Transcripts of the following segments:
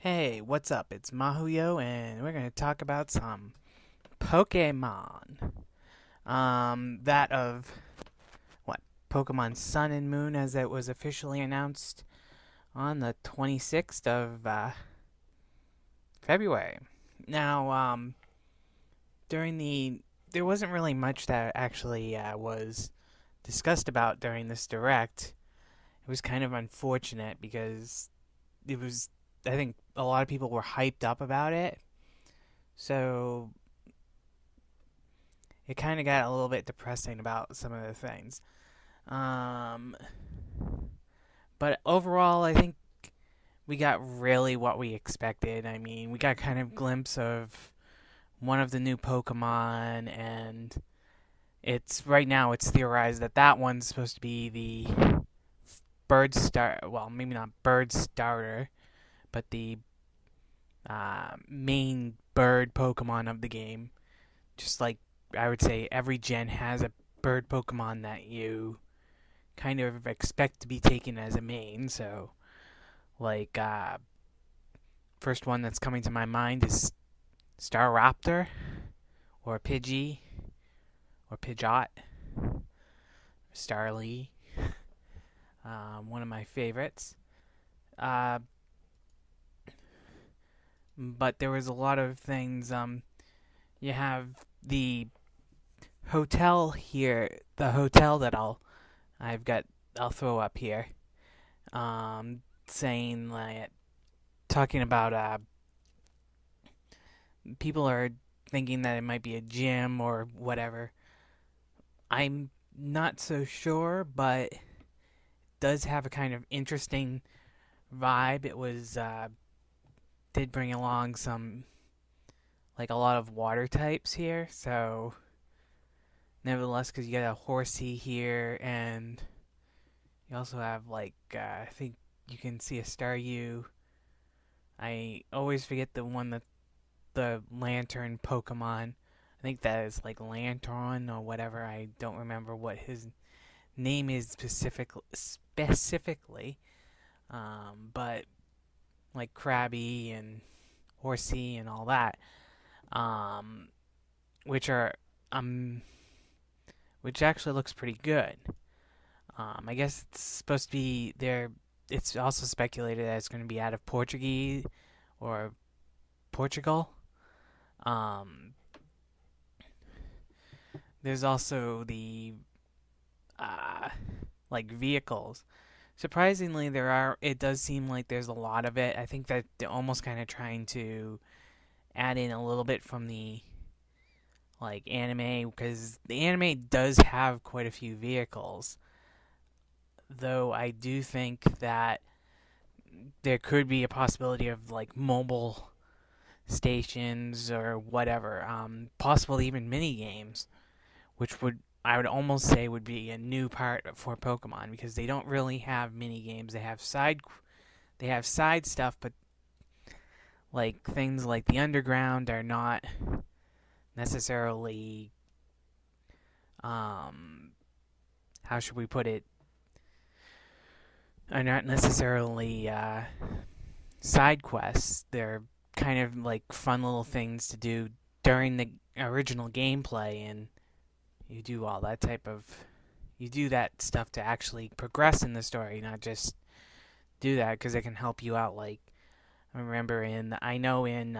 Hey, what's up? It's Mahuyo, and we're gonna talk about some Pokemon. That of what? Pokemon Sun and Moon, as it was officially announced on the 26th of February. Now, during there wasn't really much that actually was discussed about during this direct. It was kind of unfortunate because it was. I think a lot of people were hyped up about it, so it kind of got a little bit depressing about some of the things. Um, but overall, I think we got really what we expected. I mean, we got kind of glimpse of one of the new Pokemon, and it's right now it's theorized that that one's supposed to be the bird star. Well, maybe not bird starter, but the main bird Pokemon of the game. Just like I would say, every gen has a bird Pokemon that you kind of expect to be taken as a main. So, like, first one that's coming to my mind is Staraptor, or Pidgey, or Pidgeot, Starly. One of my favorites. Uh, but there was a lot of things. You have the hotel here, the hotel that I'll throw up here. Saying like talking about people are thinking that it might be a gym or whatever. I'm not so sure, but it does have a kind of interesting vibe. It was did bring along some like a lot of water types here, so nevertheless, because you got a Horsey here, and you also have like I think you can see a Staryu. I always forget the one that the Lantern Pokemon. I think that is like Lantern or whatever. I don't remember what his name is specifically. But like Krabby and Horsey and all that, um, which are which actually looks pretty good. I guess it's supposed to be there. It's also speculated that it's going to be out of Portuguese or Portugal. Um, there's also the uh, like vehicles. Surprisingly, there are. It does seem like there's a lot of it. I think that they're almost kind of trying to add in a little bit from the like anime, because the anime does have quite a few vehicles. Though I do think that there could be a possibility of like mobile stations or whatever, possibly even mini games, which would I would almost say would be a new part for Pokemon, because they don't really have mini games. They have side stuff, but like things like the underground are not necessarily how should we put it, are not necessarily side quests. They're kind of like fun little things to do during the original gameplay, and you do all that type of you do that stuff to actually progress in the story, not just do that because it can help you out. Like I remember I know in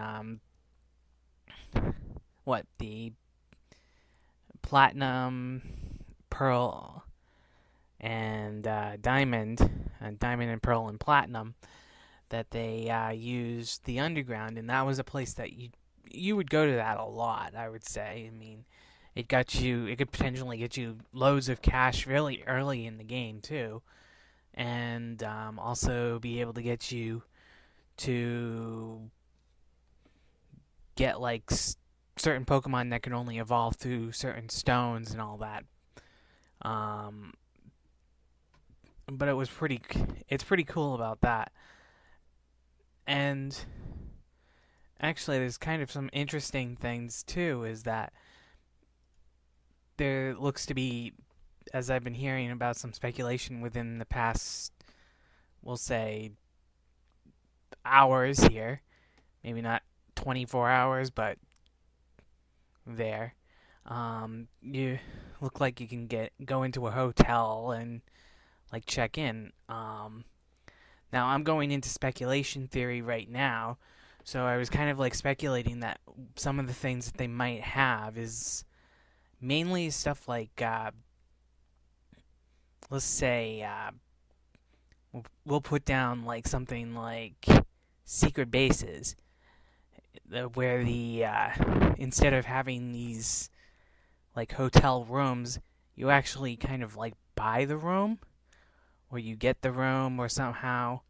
what the Platinum, Pearl, and Diamond and Pearl and Platinum, that they used the underground, and that was a place that you would go to that a lot. I would say. I mean, it could potentially get you loads of cash really early in the game too, and also be able to get you to get like certain Pokemon that can only evolve through certain stones and all that. Um, but it's pretty cool about that. And actually, there's kind of some interesting things too. Is that there looks to be, as I've been hearing about some speculation within the past, we'll say, hours here. Maybe not 24 hours, but there. You look like you can go into a hotel and like check in. Now I'm going into speculation theory right now, so I was kind of like speculating that some of the things that they might have is mainly stuff like, let's say, we'll put down like something like secret bases, where the instead of having these like hotel rooms, you actually kind of like buy the room, or you get the room, or somehow,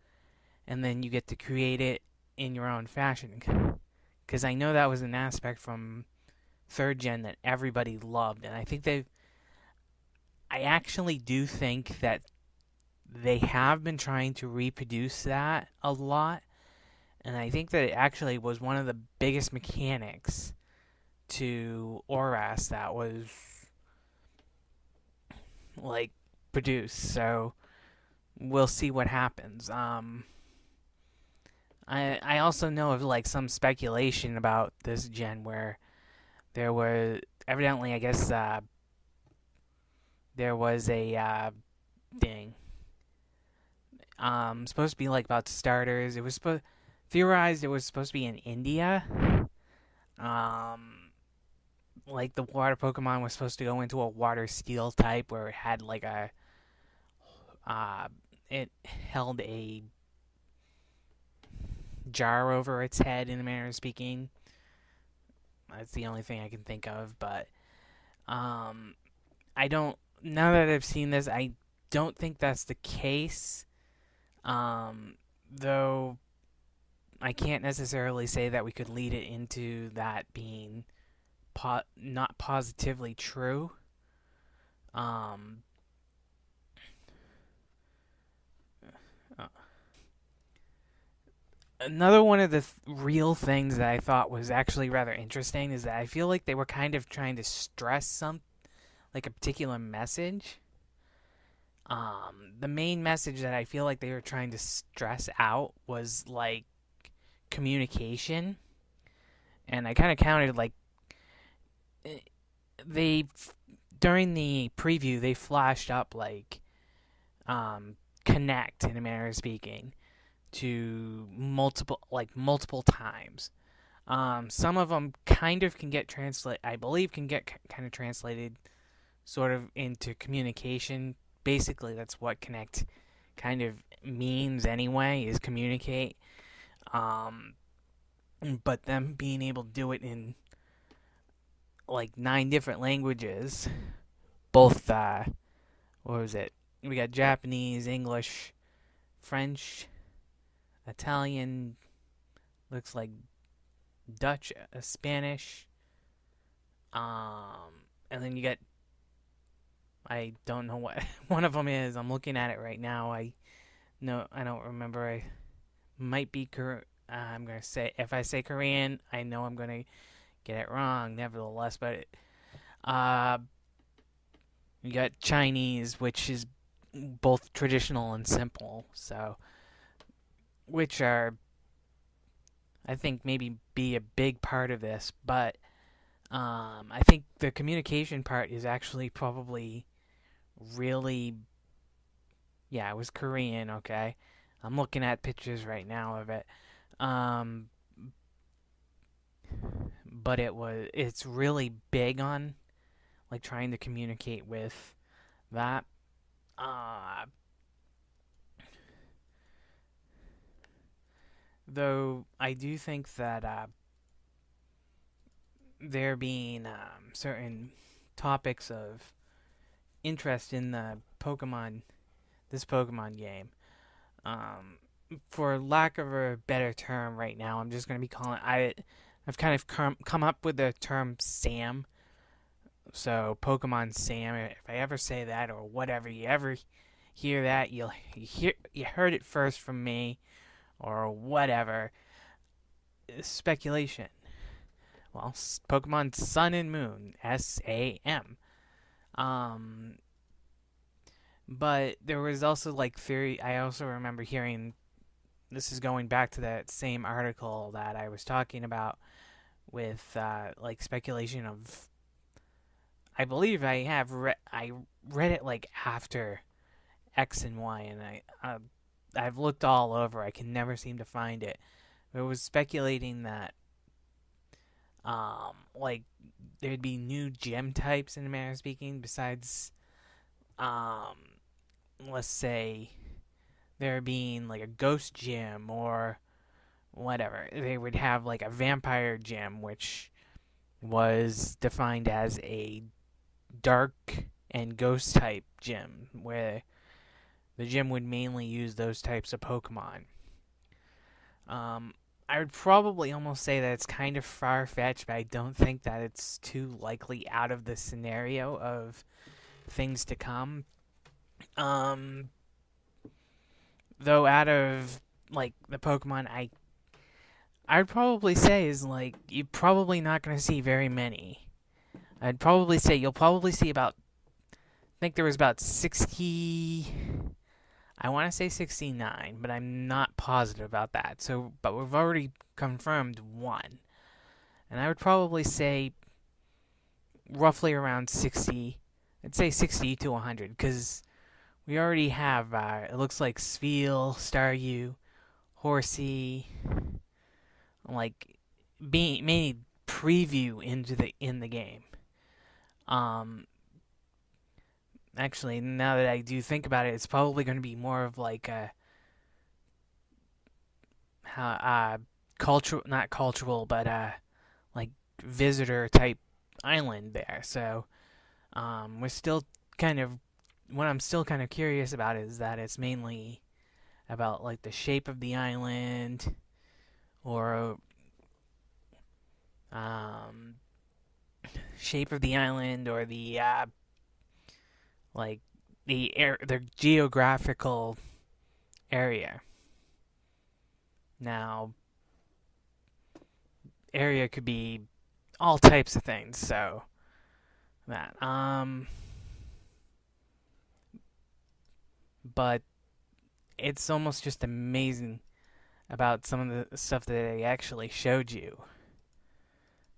and then you get to create it in your own fashion. Because I know that was an aspect from third gen that everybody loved, and I actually do think that they have been trying to reproduce that a lot, and I think that it actually was one of the biggest mechanics to Oras that was like produced. So we'll see what happens. I also know of like some speculation about this gen where there were evidently, I guess, there was a thing supposed to be like about starters. It was theorized it was supposed to be in India. Like the water Pokemon was supposed to go into a water steel type where it had like a it held a jar over its head, in a manner of speaking. That's the only thing I can think of, but I don't. Now that I've seen this, I don't think that's the case. Though I can't necessarily say that we could lead it into that being not positively true. Um, Another one of the real things that I thought was actually rather interesting is that I feel like they were kind of trying to stress like a particular message. The main message that I feel like they were trying to stress out was like communication, and I kind of counted like they during the preview they flashed up like connect, in a manner of speaking, to multiple times. Some of them kind of can get translate. I believe can get kind of translated sort of into communication. Basically, that's what connect kind of means anyway, is communicate. Um, but them being able to do it in like 9 different languages, both what was it? We got Japanese, English, French, Italian, looks like Dutch, Spanish, and then you get, I don't know what one of them is. I'm looking at it right now. I don't remember. I might be I'm gonna say, if I say Korean, I know I'm gonna get it wrong. Nevertheless, but uh, you got Chinese, which is both traditional and simple. So, which are, I think, maybe be a big part of this, but I think the communication part is actually probably really, yeah, it was Korean. Okay, I'm looking at pictures right now of it, um, but it's really big on like trying to communicate with that. Uh, though I do think that there being certain topics of interest in this Pokemon game. Um, for lack of a better term, right now, I'm just going to be calling. I've kind of come up with the term SaM. So Pokemon SaM. If I ever say that or whatever, you ever hear that, you heard it first from me, or whatever. Speculation. Well, Pokemon Sun and Moon, SaM. Um, but there was also like theory. I also remember hearing this is going back to that same article that I was talking about with like speculation of. I believe I read it like after X and Y, and I've looked all over. I can never seem to find it. It was speculating that like there'd be new gem types in a manner of speaking besides um let's say there being like a ghost gem or whatever. They would have like a vampire gem, which was defined as a dark and ghost type gym, where the gym would mainly use those types of Pokemon. Um, I would probably almost say that it's kind of far fetched, but I don't think that it's too likely out of the scenario of things to come. Um, though out of like the Pokemon I'd probably say is like you're probably not going to see very many. I'd probably say you'll probably see about I think there was about 60. I want to say 69, but I'm not positive about that. So, but we've already confirmed one. And I would probably say roughly around 60. I'd say 60 to 100 cuz we already have it looks like Spheal, Staryu, Horsey, like being made preview in the game. Um Actually, now that I do think about it, it's probably going to be more of like a cultural, not cultural, but like visitor type island there. So we're still kind of what I'm still kind of curious about is that it's mainly about like the shape of the island or um, shape of the island or the like the geographical area. Now, area could be all types of things. So that but it's almost just amazing about some of the stuff that they actually showed you,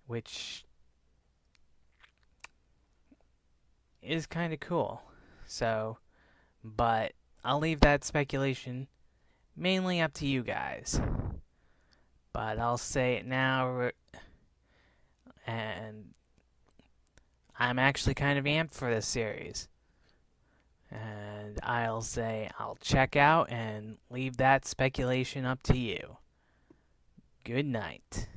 which is kind of cool. So, but I'll leave that speculation mainly up to you guys. But I'll say it now, and I'm actually kind of amped for this series. And I'll say I'll check out and leave that speculation up to you. Good night.